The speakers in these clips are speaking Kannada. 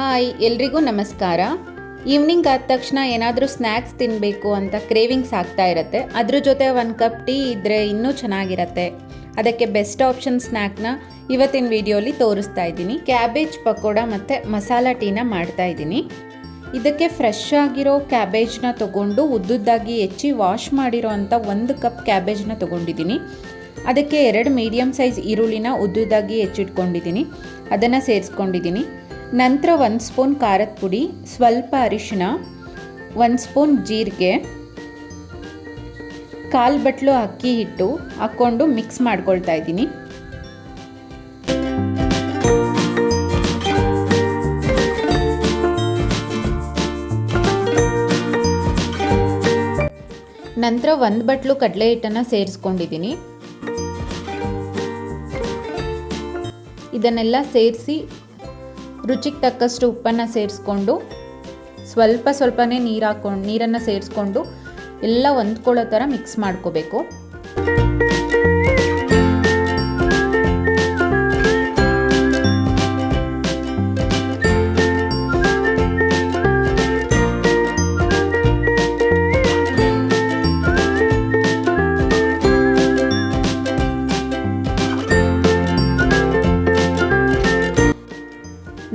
ಹಾಯ್ ಎಲ್ರಿಗೂ ನಮಸ್ಕಾರ. ಈವ್ನಿಂಗ್ ಆದ ತಕ್ಷಣ ಏನಾದರೂ ಸ್ನ್ಯಾಕ್ಸ್ ತಿನ್ನಬೇಕು ಅಂತ ಕ್ರೇವಿಂಗ್ಸ್ ಆಗ್ತಾ ಇರುತ್ತೆ. ಅದ್ರ ಜೊತೆ 1 ಕಪ್ ಟೀ ಇದ್ದರೆ ಇನ್ನೂ ಚೆನ್ನಾಗಿರುತ್ತೆ. ಅದಕ್ಕೆ ಬೆಸ್ಟ್ ಆಪ್ಷನ್ ಸ್ನ್ಯಾಕ್ನ ಇವತ್ತಿನ ವಿಡಿಯೋಲಿ ತೋರಿಸ್ತಾ ಇದ್ದೀನಿ. ಕ್ಯಾಬೇಜ್ ಪಕೋಡ ಮತ್ತು ಮಸಾಲ ಟೀನ ಮಾಡ್ತಾ ಇದ್ದೀನಿ. ಇದಕ್ಕೆ ಫ್ರೆಶ್ ಆಗಿರೋ ಕ್ಯಾಬೇಜ್ನ ತೊಗೊಂಡು ಉದ್ದುದ್ದಾಗಿ ಹೆಚ್ಚಿ ವಾಶ್ ಮಾಡಿರೋ ಅಂಥ 1 ಕಪ್ ಕ್ಯಾಬೇಜ್ನ ತೊಗೊಂಡಿದ್ದೀನಿ. ಅದಕ್ಕೆ 2 ಮೀಡಿಯಮ್ ಸೈಜ್ ಈರುಳ್ಳಿನ ಉದ್ದುದ್ದಾಗಿ ಹೆಚ್ಚಿಟ್ಕೊಂಡಿದ್ದೀನಿ, ಅದನ್ನು ಸೇರಿಸ್ಕೊಂಡಿದ್ದೀನಿ. ನಂತರ 1 ಸ್ಪೂನ್ ಖಾರದ ಪುಡಿ, ಸ್ವಲ್ಪ ಅರಿಶಿನ, 1 ಸ್ಪೂನ್ ಜೀರಿಗೆ, 1/4 ಬಟ್ಲು ಅಕ್ಕಿ ಹಿಟ್ಟು ಹಾಕ್ಕೊಂಡು ಮಿಕ್ಸ್ ಮಾಡ್ಕೊಳ್ತಾ ಇದ್ದೀನಿ. ನಂತರ 1 ಬಟ್ಲು ಕಡಲೆ ಹಿಟ್ಟನ್ನು ಸೇರಿಸ್ಕೊಂಡಿದ್ದೀನಿ. ಇದನ್ನೆಲ್ಲ ಸೇರಿಸಿ ರುಚಿಗೆ ತಕ್ಕಷ್ಟು ಉಪ್ಪನ್ನು ಸೇರಿಸ್ಕೊಂಡು ಸ್ವಲ್ಪನೇ ನೀರನ್ನು ಸೇರಿಸ್ಕೊಂಡು ಎಲ್ಲ ಹೊಂದ್ಕೊಳ್ಳೋ ಥರ ಮಿಕ್ಸ್ ಮಾಡ್ಕೋಬೇಕು.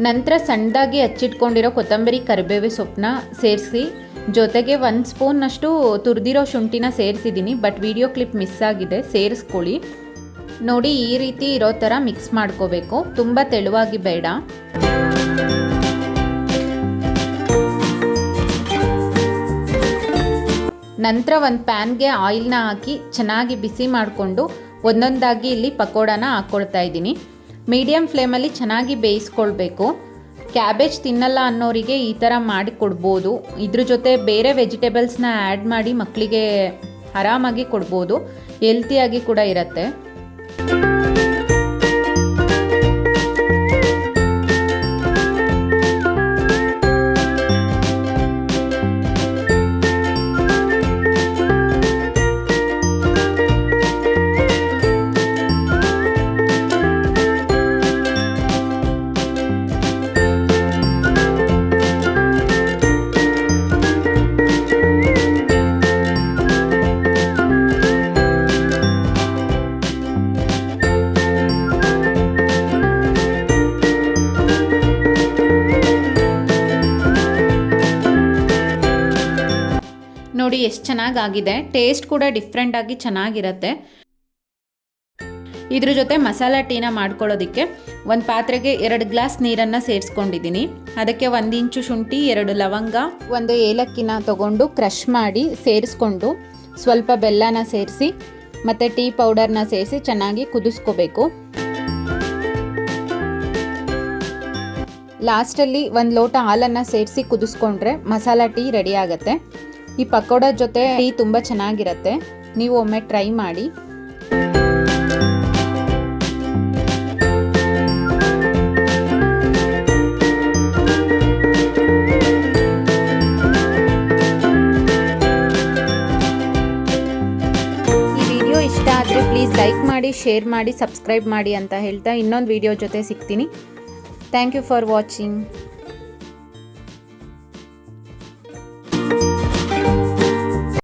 ನಂತರ ಸಣ್ಣದಾಗಿ ಹಚ್ಚಿಟ್ಕೊಂಡಿರೋ ಕೊತ್ತಂಬರಿ ಕರಿಬೇವು ಸೊಪ್ಪನ್ನ ಸೇರಿಸಿ ಜೊತೆಗೆ 1 ಸ್ಪೂನ್ನಷ್ಟು ತುರಿದಿರೋ ಶುಂಠಿನ ಸೇರಿಸಿದ್ದೀನಿ. ಬಟ್ ವಿಡಿಯೋ ಕ್ಲಿಪ್ ಮಿಸ್ ಆಗಿದೆ, ಸೇರಿಸ್ಕೊಳ್ಳಿ. ನೋಡಿ, ಈ ರೀತಿ ಇರೋ ಥರ ಮಿಕ್ಸ್ ಮಾಡ್ಕೋಬೇಕು, ತುಂಬ ತೆಳುವಾಗಿ ಬೇಡ. ನಂತರ ಒಂದು ಪ್ಯಾನ್ಗೆ ಆಯಿಲ್ನ ಹಾಕಿ ಚೆನ್ನಾಗಿ ಬಿಸಿ ಮಾಡಿಕೊಂಡು ಒಂದೊಂದಾಗಿ ಇಲ್ಲಿ ಪಕೋಡನ ಹಾಕ್ಕೊಳ್ತಾ ಇದ್ದೀನಿ. ಮೀಡಿಯಮ್ ಫ್ಲೇಮಲ್ಲಿ ಚೆನ್ನಾಗಿ ಬೇಯಿಸ್ಕೊಳ್ಬೇಕು. ಕ್ಯಾಬೇಜ್ ತಿನ್ನಲ್ಲ ಅನ್ನೋರಿಗೆ ಈ ಥರ ಮಾಡಿ ಕೊಡ್ಬೋದು. ಇದ್ರ ಜೊತೆ ಬೇರೆ ವೆಜಿಟೇಬಲ್ಸ್ನ ಆ್ಯಡ್ ಮಾಡಿ ಮಕ್ಕಳಿಗೆ ಆರಾಮಾಗಿ ಕೊಡ್ಬೋದು, ಹೆಲ್ತಿಯಾಗಿ ಕೂಡ ಇರುತ್ತೆ. ನೋಡಿ ಎಷ್ಟು ಚೆನ್ನಾಗಾಗಿದೆ, ಟೇಸ್ಟ್ ಕೂಡ ಡಿಫ್ರೆಂಟಾಗಿ ಚೆನ್ನಾಗಿರುತ್ತೆ. ಇದ್ರ ಜೊತೆ ಮಸಾಲ ಟೀನ ಮಾಡ್ಕೊಳ್ಳೋದಕ್ಕೆ ಒಂದು ಪಾತ್ರೆಗೆ 2 ಗ್ಲಾಸ್ ನೀರನ್ನು ಸೇರಿಸ್ಕೊಂಡಿದ್ದೀನಿ. ಅದಕ್ಕೆ 1 ಇಂಚು ಶುಂಠಿ, 2 ಲವಂಗ, 1 ಏಲಕ್ಕಿನ ತಗೊಂಡು ಕ್ರಷ್ ಮಾಡಿ ಸೇರಿಸ್ಕೊಂಡು ಸ್ವಲ್ಪ ಬೆಲ್ಲನ ಸೇರಿಸಿ ಮತ್ತು ಟೀ ಪೌಡರ್ನ ಸೇರಿಸಿ ಚೆನ್ನಾಗಿ ಕುದಿಸ್ಕೋಬೇಕು. ಲಾಸ್ಟಲ್ಲಿ 1 ಲೋಟ ಹಾಲನ್ನು ಸೇರಿಸಿ ಕುದಿಸ್ಕೊಂಡ್ರೆ ಮಸಾಲ ಟೀ ರೆಡಿ ಆಗುತ್ತೆ. ಈ ಪಕೋಡ ಜೊತೆ ಟೀ ತುಂಬ ಚೆನ್ನಾಗಿರುತ್ತೆ, ನೀವು ಒಮ್ಮೆ ಟ್ರೈ ಮಾಡಿ. ಈ ವಿಡಿಯೋ ಇಷ್ಟ ಆದರೆ ಪ್ಲೀಸ್ ಲೈಕ್ ಮಾಡಿ, ಶೇರ್ ಮಾಡಿ, ಸಬ್ಸ್ಕ್ರೈಬ್ ಮಾಡಿ ಅಂತ ಹೇಳ್ತಾ ಇನ್ನೊಂದು ವಿಡಿಯೋ ಜೊತೆ ಸಿಗ್ತೀನಿ. Thank you for watching.